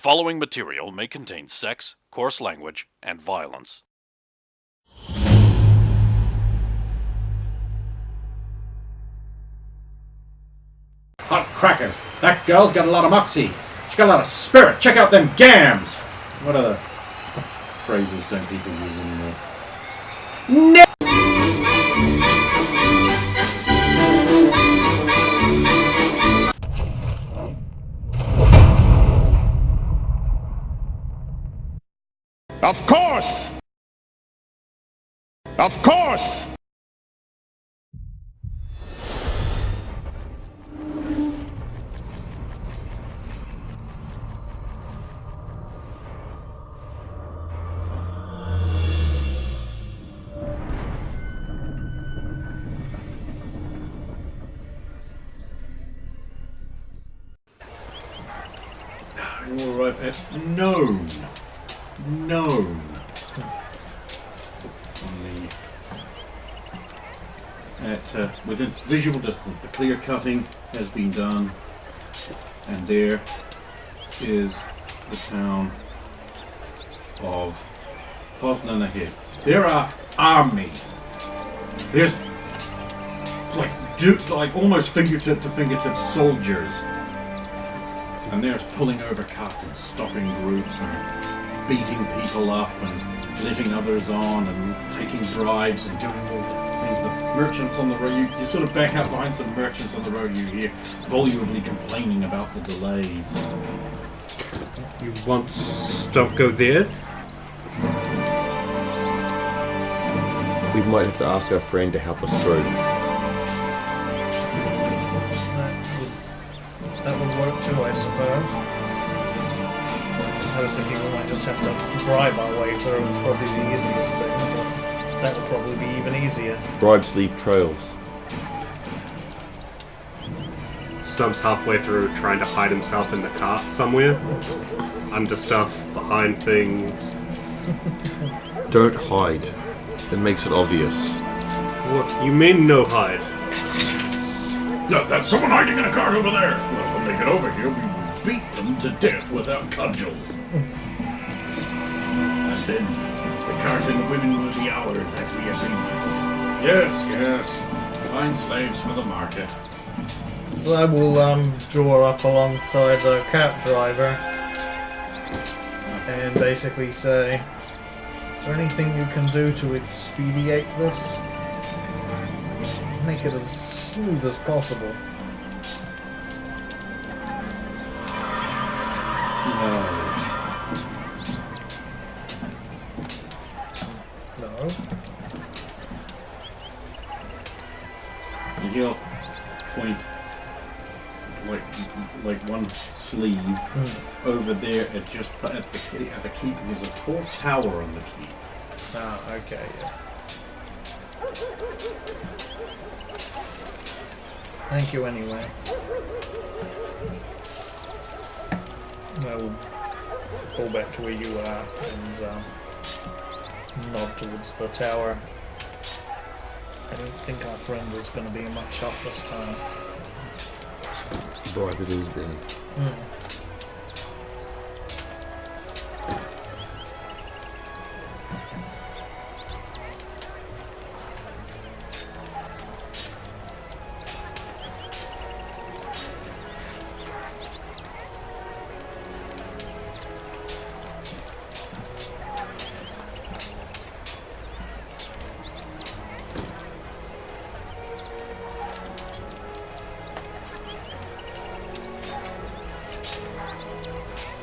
following material may contain sex, coarse language, and violence. Hot crackers! That girl's got a lot of moxie. She's got a lot of spirit. Check out them gams! What other phrases don't people use anymore? No! Of course! Of course! All right, known. Within visual distance, the clear cutting has been done, and there is the town of Poznan ahead. There are army. There's like almost fingertip to fingertip soldiers. And there's pulling over carts and stopping groups and beating people up and letting others on and taking bribes and doing all the things. The merchants on the road, you sort of back up behind some merchants on the road, you hear volubly complaining about the delays. You want to stop, go there? We might have to ask our friend to help us through. That would work too, I suppose. I was thinking we might just have to bribe our way through. It's probably the easiest thing, but that would probably be even easier. Bribes leave trails. Stump's halfway through trying to hide himself in the cart somewhere. Under stuff, behind things. Don't hide. It makes it obvious. What? You mean no hide? No, that's someone hiding in a cart over there. Well, when they get over here, we will beat them to death without cudgels. And then the cart and the women will be ours as we agreed. Yes. Fine slaves for the market. So I will draw up alongside the cab driver and basically say, is there anything you can do to expedite this? Make it as smooth as possible. No. And he'll point like one sleeve over there at the keep. There's a tall tower on the keep. Ah, okay, yeah. Thank you anyway. I will fall back to where you are and nod towards the tower. I don't think our friend is going to be much help this time. Bribe it is then.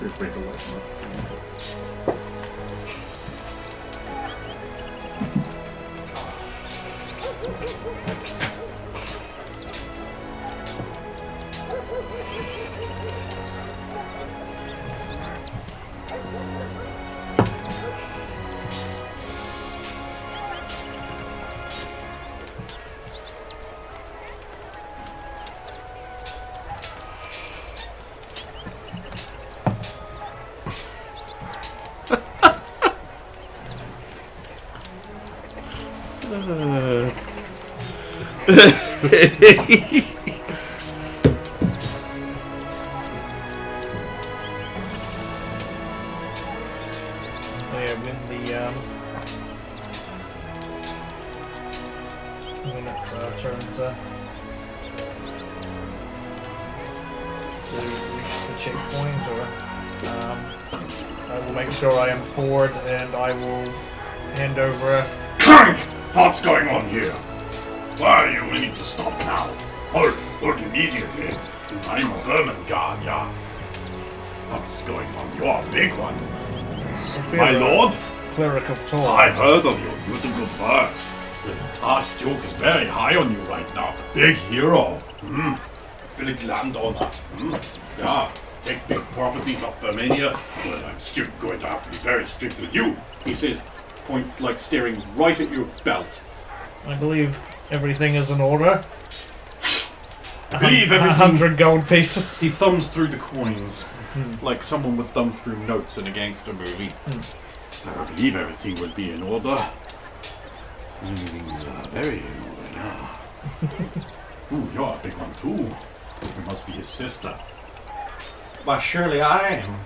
Feel free to look him up. here when it's turn to reach the checkpoint, or I will make sure I am forward and I will hand over a... Clank! What's going on here? Why are you willing to stop now? Hold immediately. I'm a Berman guard, yeah. What's going on? You're a big one. My lord? Cleric of Tor. I've heard of you. You do good works. The Archduke is very high on you right now. Big hero. Big landowner. Yeah. Take big properties of Bermania. Well, I'm still going to have to be very strict with you. He says, staring right at your belt. I believe everything is in order. I believe everything... 100 gold pieces. He thumbs through the coins, like someone would thumb through notes in a gangster movie. I believe everything will be in order. Everything's very in order, yeah. Ooh, you're a big one too. You must be his sister. Why, surely I am.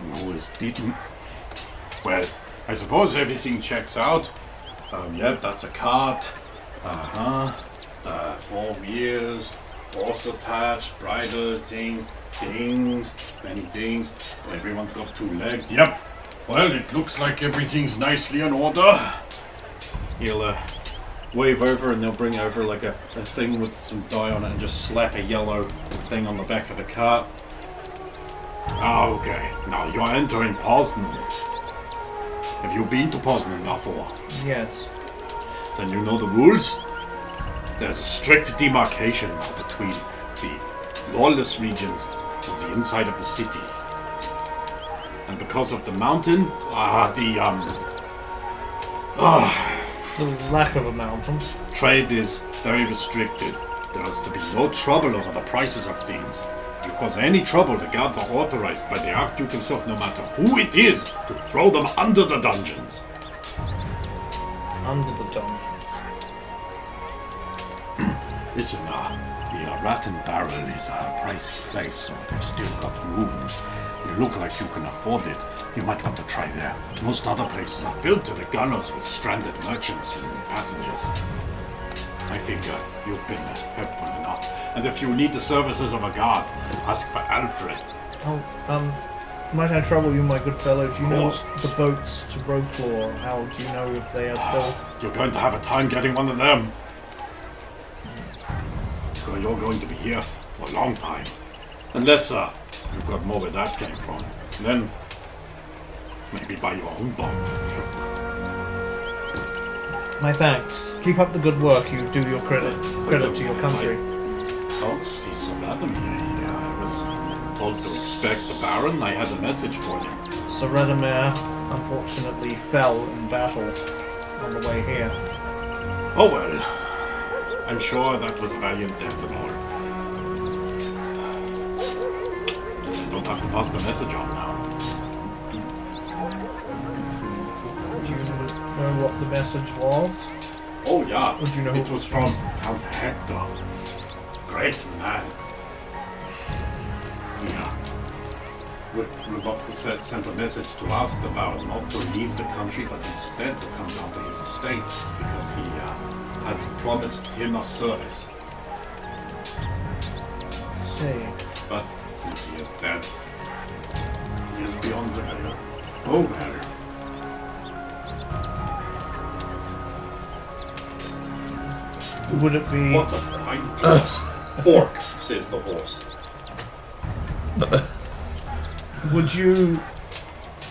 You always didn't. Well, I suppose everything checks out. Yep, that's a cart. 4 wheels, horse attached, bridle things, many things. Everyone's got 2 legs. Yep. Well, it looks like everything's nicely in order. He'll wave over and they'll bring over like a thing with some dye on it and just slap a yellow thing on the back of the cart. Okay, now you're entering Poznan. Have you been to Poznan before? Yes. Then you know the rules? There's a strict demarcation now between the lawless regions and the inside of the city. And because of the mountain, The lack of a mountain. trade is very restricted. There is to be no trouble over the prices of things. If you cause any trouble, the guards are authorized by the Archduke himself, no matter who it is, to throw them under the dungeons. Under the dungeons. Listen, the Rat and Barrel is a pricey place, so they've still got rooms. You look like you can afford it. You might want to try there. Most other places are filled to the gunnels with stranded merchants and passengers. I think you've been helpful enough. And if you need the services of a guard, ask for Alfred. Oh, might I trouble you, my good fellow? Do you know the boats to Roklaw? How do you know if they are still... You're going to have a time getting one of them. So you're going to be here for a long time. Unless, you've got more where that came from. Then, maybe buy your own boat. My thanks. Keep up the good work. You do your credit to your country. Don't see so Vladimir here. I was told to expect the Baron. I had a message for him. Sir Redimir unfortunately fell in battle on the way here. Oh well. I'm sure that was a valiant death and all. Guess I don't have to pass the message on now. Do you know what the message was? Oh yeah, Would you know it was from Count Hector. Great man. Yeah. Sent a message to ask the Baron not to leave the country, but instead to come down to his estates, because he had promised him a service. See. But since he is dead, he is beyond the veil. Oh well. Would it be... What a fine horse. Orc, says the horse. Would you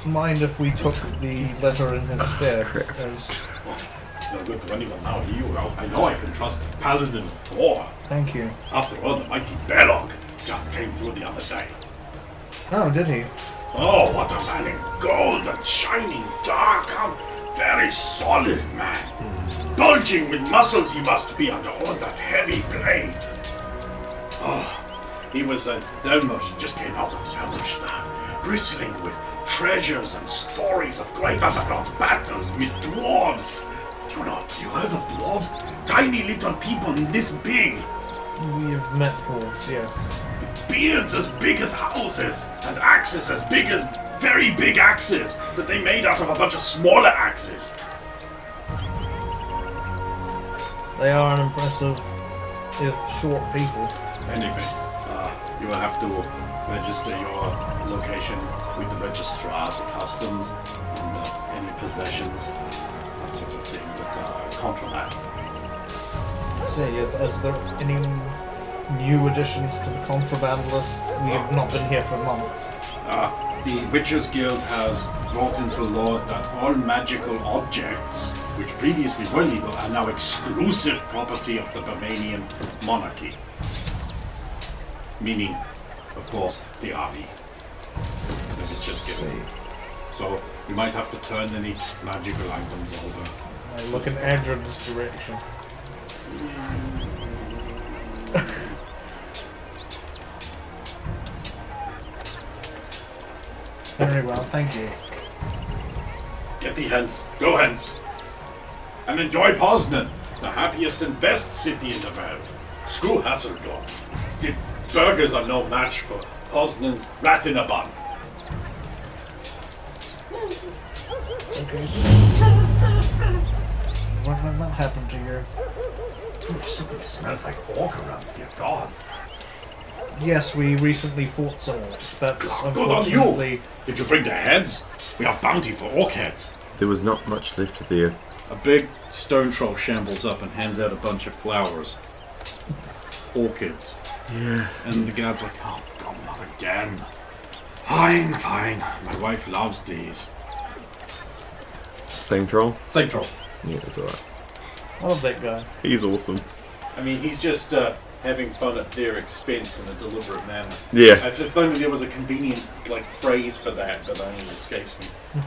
mind if we took the letter in his stead? As... It's no good to anyone now. I know I can trust the Paladin of Thor. Thank you. After all, the mighty Belloc just came through the other day. Oh, did he? Oh, what a man in gold and shining dark. Very solid man. Bulging with muscles he must be under all that heavy blade. Oh, he was an Elmosh, just came out of Elmosh, bristling with treasures and stories of great underground battles with dwarves. You heard of dwarves? Tiny little people this big. We have met dwarves, yes. Beards as big as houses, and axes as big as very big axes that they made out of a bunch of smaller axes. They are an impressive, if short people. Anyway, you will have to register your location with the registrar, the customs, and any possessions, that sort of thing, but contraband. So, is there any new additions to the contraband list? We have not been here for months. The Witchers Guild has brought into law that all magical objects, which previously were legal, are now exclusive property of the Bermanian monarchy. Meaning, of course, the army. The Witchers Guild. So, you might have to turn any magical items over. I look in Edred's direction. Very well, thank you. Get thee hence, go hence, and enjoy Poznan, the happiest and best city in the world. Screw Hasseldorf. The burgers are no match for Poznan's rat in a bun. Okay. When that happened to you? Something smells like orc around here, God. Yes, we recently fought some orcs. That's Good on unfortunately... you! Did you bring their heads? We have bounty for orc heads. There was not much left there. A big stone troll shambles up and hands out a bunch of flowers. Orchids. Yeah. And the guard's like, Oh, God, not again. Fine, fine. My wife loves these. Same troll? same troll. Yeah, it's alright. I love that guy. He's awesome. I mean, he's just having fun at their expense in a deliberate manner. Yeah. If only there was a convenient phrase for that, but only escapes me.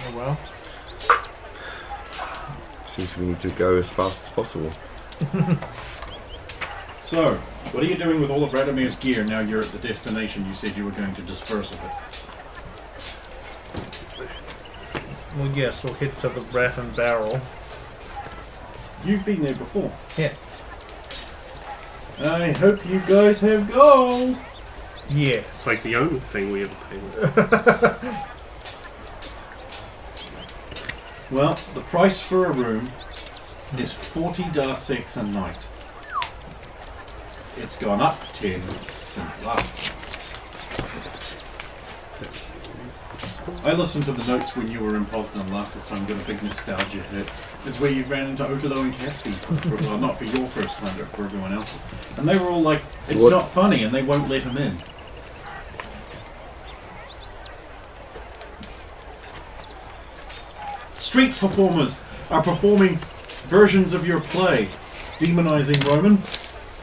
Oh well. Seems we need to go as fast as possible. So, what are you doing with all of Radamir's gear now you're at the destination you said you were going to disperse of it? Well, yes, we'll head to the Rat and Barrel. You've been there before. Yeah. I hope you guys have gold. Yeah. It's like the only thing we ever paid. Well, the price for a room is 40 Dar-6 a night. It's gone up 10 since last time. I listened to the notes when you were in Poznan last this time, got a big nostalgia hit. It's where you ran into Otelo and Catsby, well, not for your first time, but for everyone else. And they were all like, it's What? not funny, and they won't let him in. Street performers are performing versions of your play, demonizing Roman,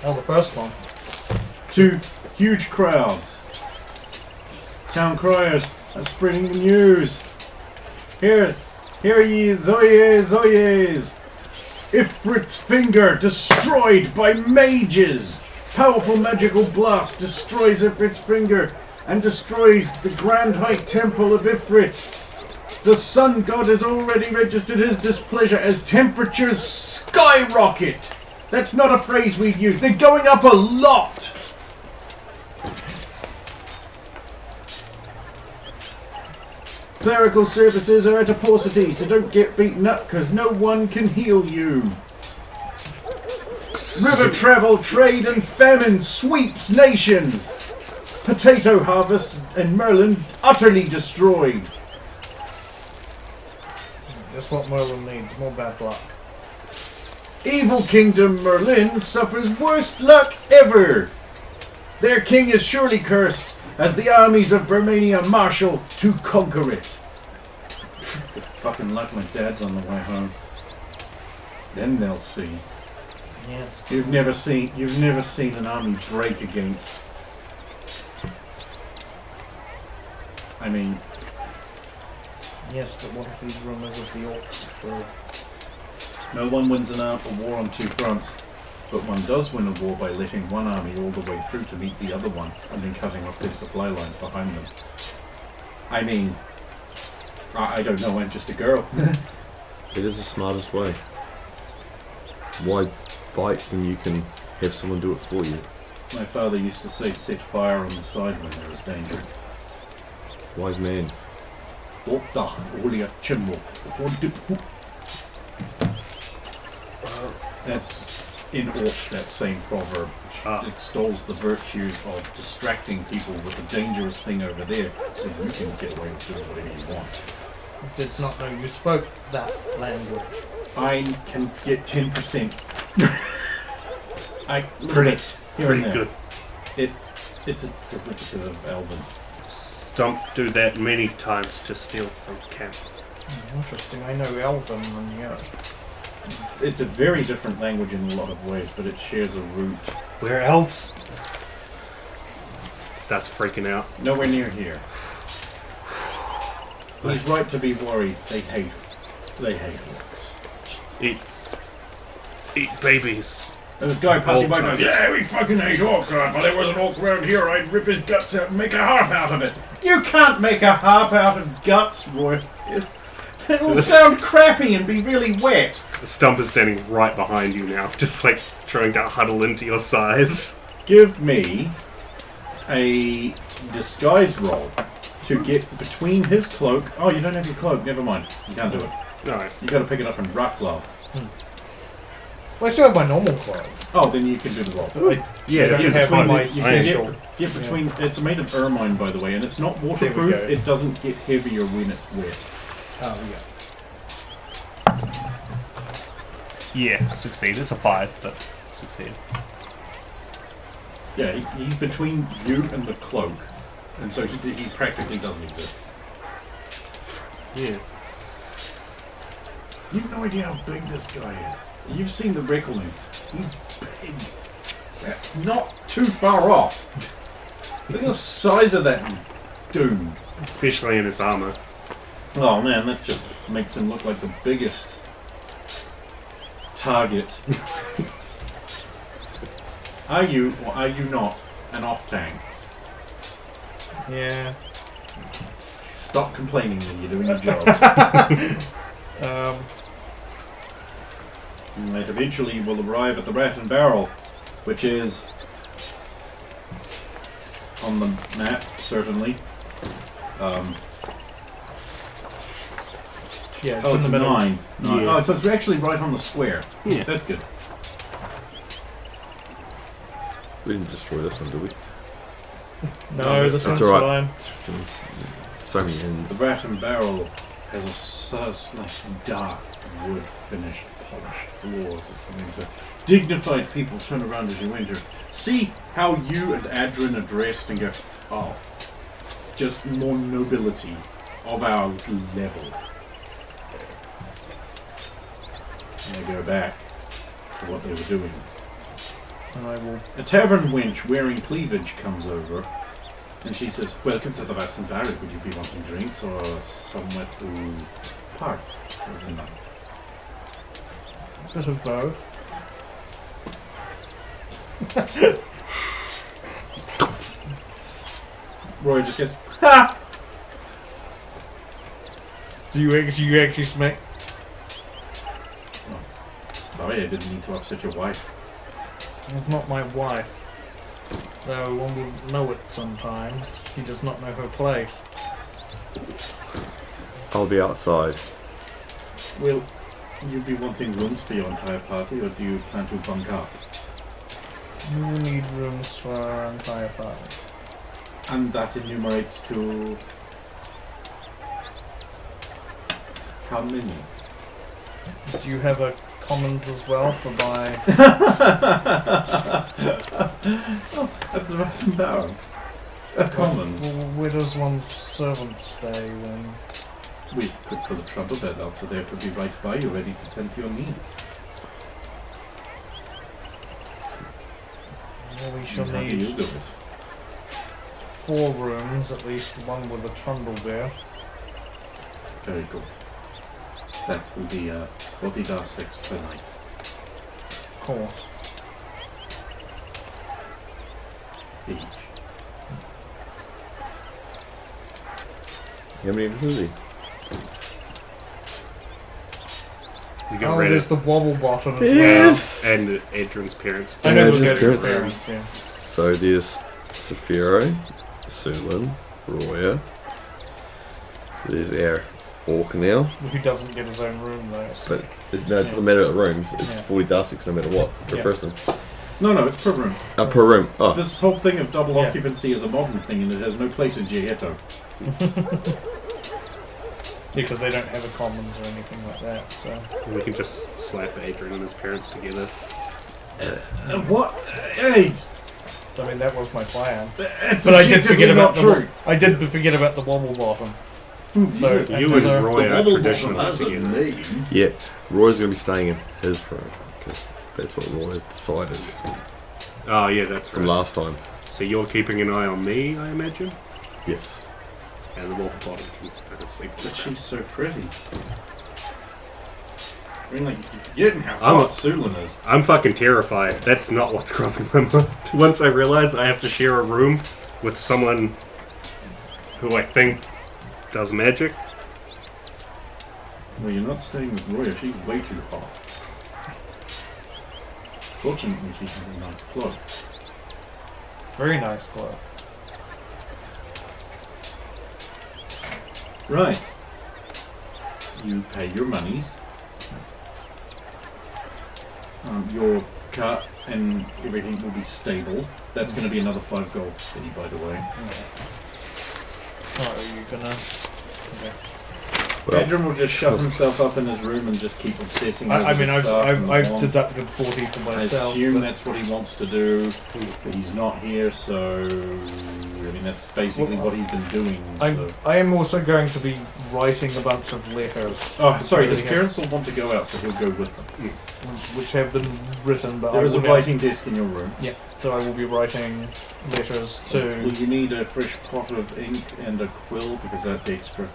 Oh, the first one. to huge crowds. Town criers are spreading the news. Hear ye, Zoyes, Zoyes! Ifrit's finger destroyed by mages! Powerful magical blast destroys Ifrit's finger and destroys the Grand High Temple of Ifrit. The Sun God has already registered his displeasure as temperatures skyrocket. That's not a phrase we've used. They're going up a lot. Clerical services are at a paucity, so don't get beaten up because no one can heal you. River travel, trade and famine sweeps nations. Potato harvest and Merlin utterly destroyed. Just what Merlin needs, more bad luck. Evil Kingdom Merlin suffers worst luck ever. Their king is surely cursed as the armies of Bermania marshal to conquer it. Good fucking luck my dad's on the way home. Then they'll see. Yes. You've never seen an army break against. I mean, Yes, but what if these rumours of the orcs are true? no one wins a war on two fronts, but one does win a war by letting one army all the way through to meet the other one and then cutting off their supply lines behind them. I mean, I don't know, I'm just a girl. It is the smartest way. Why fight when you can have someone do it for you? My father used to say, set fire on the side when there was danger. Wise man. That's in Orc, that same proverb, which extols the virtues of distracting people with the dangerous thing over there, so you can get away with doing whatever you want. I did not know you spoke that language. I can get 10%. Pretty good. It's a derivative of Elven. Stump do that many times to steal from camp. Interesting. I know Elven and yeah. It's a very different language in a lot of ways, but it shares a root. We're elves. Starts freaking out. Nowhere near here. He's right to be worried. They hate orcs. Eat babies. There's a guy passing by goes, yeah, we fucking hate orcs. If there was an orc around here, I'd rip his guts out and make a harp out of it. You can't make a harp out of guts, Roy. It'll sound crappy and be really wet. The Stump is standing right behind you now, just like trying to huddle into your size. Give me a disguise roll to get between his cloak. Oh, you don't have your cloak. Never mind. You can't do it. Alright. You got to pick it up in rock love. Well, I still have my normal cloak. Oh, then you can do the roll. Yeah, I don't if have between my you can special. get between. It's made of ermine, by the way, and it's not waterproof. There we go. It doesn't get heavier when it's wet. Oh, yeah. Yeah, succeed. It's a 5, but succeed. Yeah, he's between you and the cloak, and so he practically doesn't exist. Yeah. You've no idea how big this guy is. You've seen the Reckling. He's big. That's not too far off. Look at the size of that dude. Especially in his armor. Oh man, that just makes him look like the biggest target. Are you or are you not an off-tank? Yeah. Stop complaining when you're doing your job. And eventually you will arrive at the Rat and Barrel, which is on the map, certainly. Yeah, it's Oh, in it's the middle. 9. Yeah. Oh, so it's actually right on the square. Yeah. That's good. We didn't destroy this one, did we? No, this That's one's alright. fine. So many ends. The Rat and Barrel has a nice dark wood finish, polished floors. I mean, the dignified people turn around as you enter. See how you and Adrian are dressed and go, oh, just more nobility of our little level. And they go back to what they were doing. And I will. A tavern wench wearing cleavage comes over, and she says, welcome to the Rat and Barrel. Would you be wanting drinks or somewhere to park for the night? Bit of both. Roy just goes, ha! So you actually smack. Sorry, I didn't mean to upset your wife. It's not my wife. Though one will know it sometimes. She does not know her place. I'll be outside. Will you be wanting rooms for your entire party, or do you plan to bunk up? You will need rooms for our entire party. And that enumerates to... how many? Do you have a commons as well for by... Oh, that's a Rat and Barrel. A commons. Where does one's servant stay when... We could put a trouble bed out so there could be right by you, ready to tend to your needs. Well, we shall And how do need you do it? 4 rooms, at least one with a trundle there. Very good. That will be 40 dar-6 per night. Of course. Each. How many of us is he? You get Oh, rid there's of the wobble bottom as Yes! and Adrian's parents. well. I know Yeah, there's just Edward's parents. parents, yeah. So there's Saphiro, Sulin, Roya. There's our orc now. Who doesn't get his own room though. So. But it doesn't matter at rooms. It's Yeah. 40 Darstics no matter what, per Yeah. person. No, it's per room. Per room. Oh, This whole thing of double Yeah. occupancy is a modern thing, and it has no place in Gietto. Because they don't have a commons or anything like that, so. We can just slap Adrian and his parents together. What? AIDS! I mean, that was my plan. It's But I did forget about not true. I did forget about the wobble bottom. So You and another- Roy are Bubble traditionally bottom has a together. name. yeah. Roy's going to be staying in his room. Because that's what Roy decided Oh yeah, that's from right. last time. So you're keeping an eye on me, I imagine? Yes. And the wolf bottom can sleep. But she's so pretty. I mean, like, you're forgetting how I'm- hot Sulin is. I'm fucking terrified. That's not what's crossing my mind. Once I realize I have to share a room with someone who I think does magic. Well, you're not staying with Roya, she's way too hot. Fortunately, she has a nice cloak. Very nice glove. Right. You pay your monies. Your cut and everything will be stable. That's going to be another 5 gold fee, by the way. Oh, are you gonna? Okay. Well, Adrian will just shut himself up in his room and just keep obsessing over I mean, the stuff and I've on. deducted 40 for I myself. assume but- that's what he wants to do, but he's not here, so I mean that's basically Well, what he's been doing. So. I am also going to be writing a bunch of letters. Oh, sorry, his Really parents will want to go out, so he'll go with them. which have been written, but There I is a will writing desk in your room. Yeah, so I will be writing letters Will to. you need a fresh pot of ink and a quill because that's extra?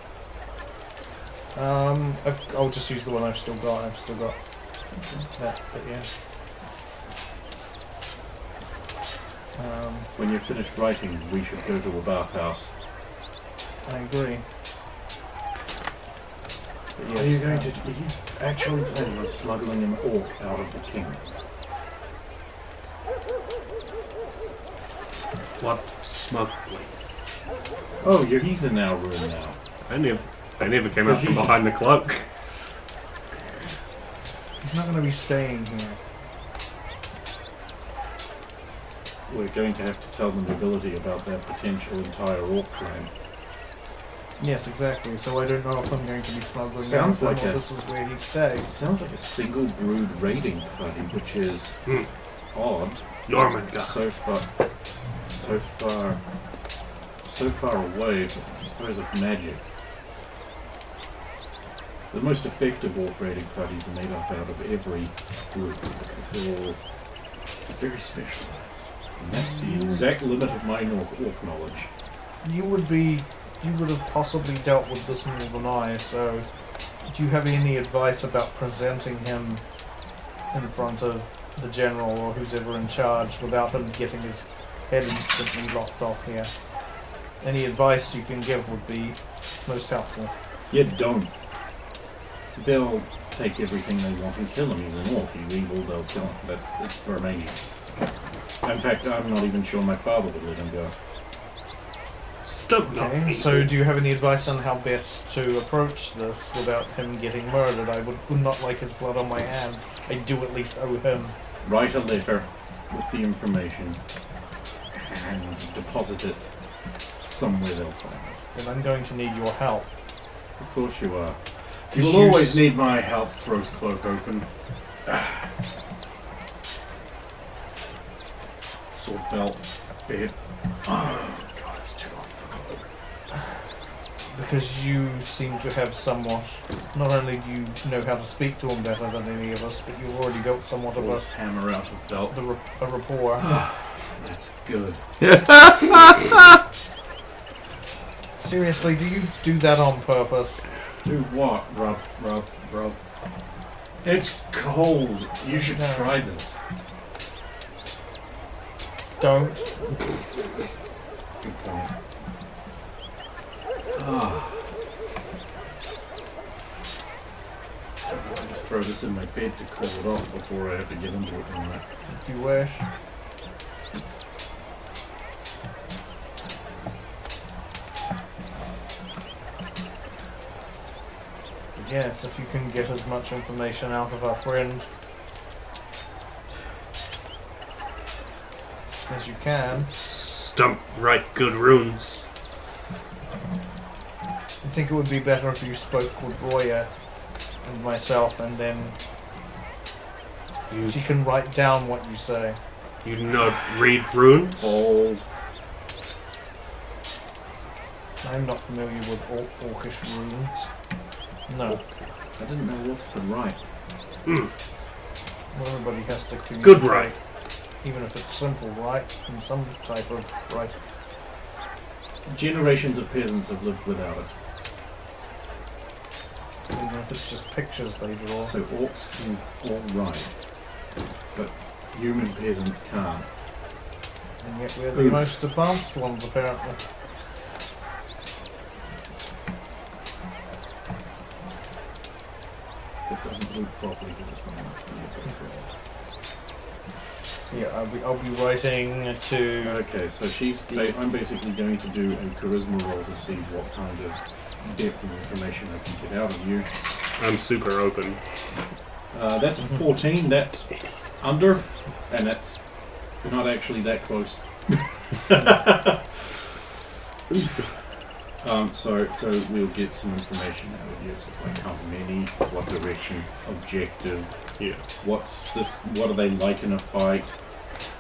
I'll just use the one I've still got. I've still got that, but yeah. When you're finished writing, we should go to a bathhouse. I agree. But Are you yes, going to? Are you actually planning on smuggling an orc out of the kingdom? What smuggling? Oh, he's in our room now. I never came out from behind the cloak. He's not going to be staying here. We're going to have to tell the nobility about that potential entire orc clan. Yes, exactly. So I don't know if I'm going to be smuggling Sounds out like or it. this is where he'd stay. It sounds like a single brood raiding party, which is odd. Norman guy. So far away, but I suppose of magic. The most effective orc raiding parties are made up out of every group because they're all very specialized. And that's the exact limit of my orc knowledge. You would have possibly dealt with this more than I, so do you have any advice about presenting him in front of the general or who's ever in charge without him getting his head instantly locked off here? Any advice you can give would be most helpful. Yeah, don't. They'll take everything they want and kill him. He's an orc. He's evil. They'll kill him. It's Burmanian. In fact, I'm not even sure my father would let him go. Stop Okay, so do you have any advice on how best to approach this without him getting murdered? I would not like his blood on my hands. I do at least owe him. Write a letter with the information and deposit it somewhere they'll find it. Then I'm going to need your help. Of course you are. Could You will you always s- need my help. Throws cloak open. Sword belt. Bed. Oh god, it's too long for cloak. Because you seem to have somewhat, not only do you know how to speak to him better than any of us, but you've already built somewhat of Pulls hammer out of belt. a rapport. That's good. Seriously, do you do that on purpose? Do what? Rub. It's cold. You should No. try this. Don't. Good point. I'll just throw this in my bed to call it off before I have to get into it tonight. If you wish. Yes, if you can get as much information out of our friend as you can. Stump write good runes. I think it would be better if you spoke with Roya and myself, and then she can write down what you say. You not read runes? Fold. I'm not familiar with Orcish runes. No. I didn't know what could write. Hmm. Well, everybody has to communicate. Good write. Even if it's simple, right? In some type of right. Generations of peasants have lived without it. Even if it's just pictures they draw. So orcs can all write, but human peasants can't. And yet we're the most advanced ones, apparently. It doesn't loop properly because it's running off the background. So yeah, I'll be writing to... Okay, so I'm basically going to do a charisma roll to see what kind of depth of information I can get out of you. I'm super open. That's a 14, that's under, and that's not actually that close. So we'll get some information out of you. So it's like how many, what direction, objective, Yeah. what are they like in a fight,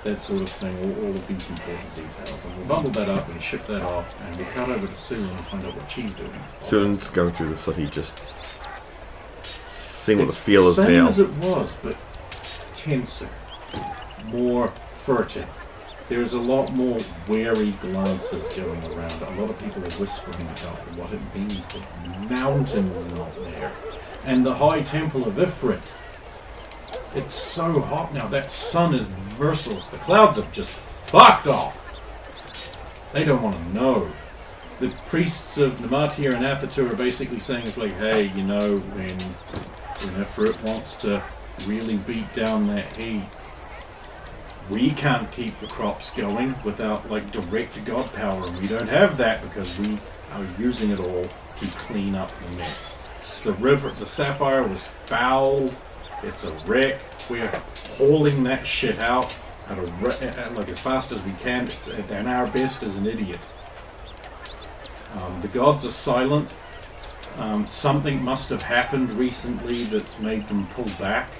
that sort of thing, all of these important details. And we'll bundle that up and ship that off, and we'll cut over to Sulan and find out what she's doing. Sulan's going through the city, just seeing what the It's feel is same now. as it was, but tenser, more furtive. There's a lot more wary glances going around. A lot of people are whispering about what it means that mountains not there. And the High Temple of Ifrit. It's so hot now. That sun is merciless. The clouds have just fucked off. They don't want to know. The priests of Namatir and Athatur are basically saying it's like, hey, you know, when Ifrit wants to really beat down that heat, we can't keep the crops going without like direct god power, and we don't have that because we are using it all to clean up the mess. The river, the Sapphire was fouled. It's a wreck. We're hauling that shit out at like as fast as we can, and our best as an idiot. The gods are silent. Something must have happened recently that's made them pull back.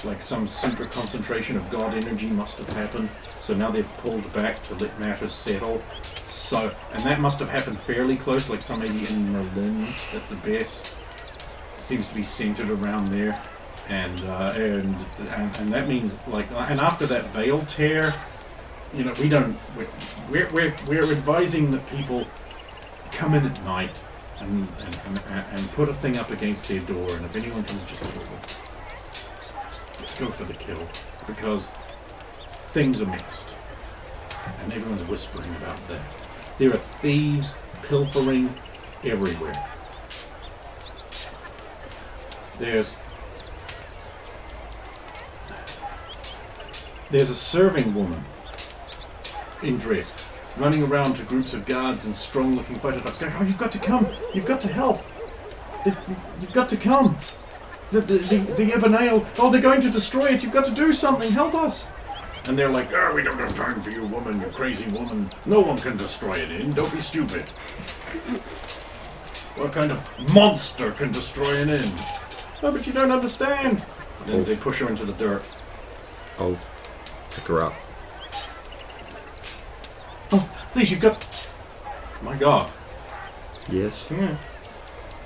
Like some super concentration of god energy must have happened. So now they've pulled back to let matters settle. So, and that must have happened fairly close, like some maybe in Merlin at the best. It seems to be centered around there. And that means like, and after that veil tear, you know, we're advising that people come in at night and put a thing up against their door, and if anyone comes, just kill them. Go for the kill, because things are messed, and everyone's whispering about that. There are thieves pilfering everywhere. There's a serving woman in dress running around to groups of guards and strong-looking fighter dogs going, oh, you've got to come! You've got to help! You've got to come! The Ebonale, oh, they're going to destroy it! You've got to do something! Help us! And they're like, oh, we don't have time for you, woman, you crazy woman. No one can destroy it in. Don't be stupid. What kind of monster can destroy an inn? Oh, but you don't understand! Then they push her into the dirt. I'll pick her up. Oh, please, you've got... My God. Yes? Yeah.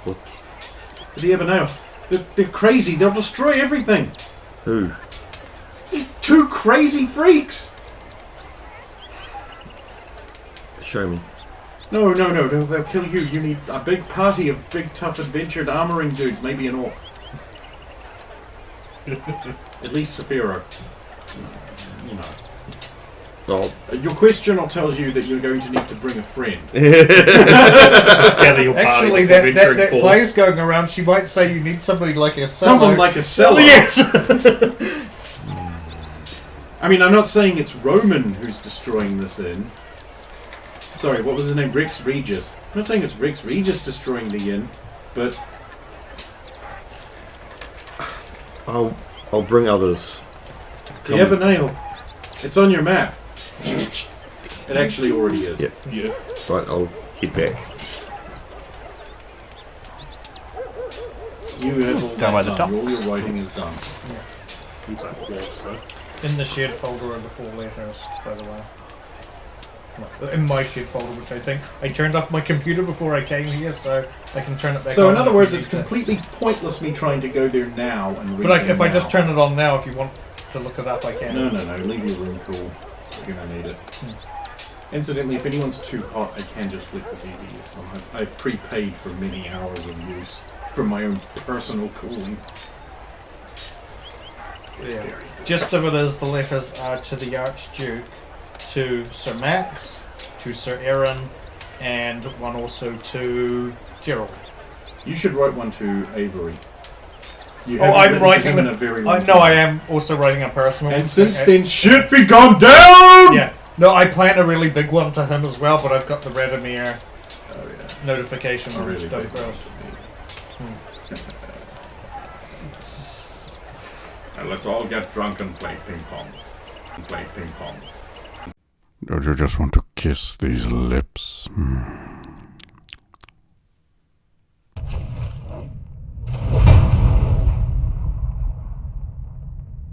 What? The Ebonale. They're crazy. They'll destroy everything. Who? These two crazy freaks. Show me. No. They'll kill you. You need a big party of big, tough, adventured armoring dudes. Maybe an orc. At least Saphira. You know. Oh, Your question tells you that you're going to need to bring a friend. Gather your party Actually, before that venturing forth. play's going around. She might say you need somebody like a Someone like a seller. Yes. I mean, I'm not saying it's Roman who's destroying this inn. Sorry, what was his name? Rex Regis. I'm not saying it's Rex Regis destroying the inn, but I'll bring others. the Ebonale. It's on your map. It actually already is. Yep. Yeah. Right, I'll head back. You have all Down by that the done. All docks. your writing is done. Inside the walls, so. In the shared folder are the 4 letters, by the way. No, in my shared folder, which I think I turned off my computer before I came here, so I can turn it back on. So in other if words, you it's need to. completely pointless me trying to go there now and read But them if I now. just turn it on now, if you want to look it up, I can. No, leave your room cool. You're gonna need it. Incidentally, if anyone's too hot, I can just flick the DVs. I've prepaid for many hours of use for my own personal cooling. It's very good. Just of it is, the letters are to the Archduke, to Sir Max, to Sir Aaron, and one also to Gerald. You should write one to Avery. You Oh, haven't I'm written to writing him in them. a very long No, time. I am also writing a personal. And since Okay. then, shit be gone down! Yeah. No, I planned a really big one to him as well, but I've got the Radomir Oh, yeah. notification A on really stuff big one first. Now let's all get drunk and play ping pong. Don't you just want to kiss these lips?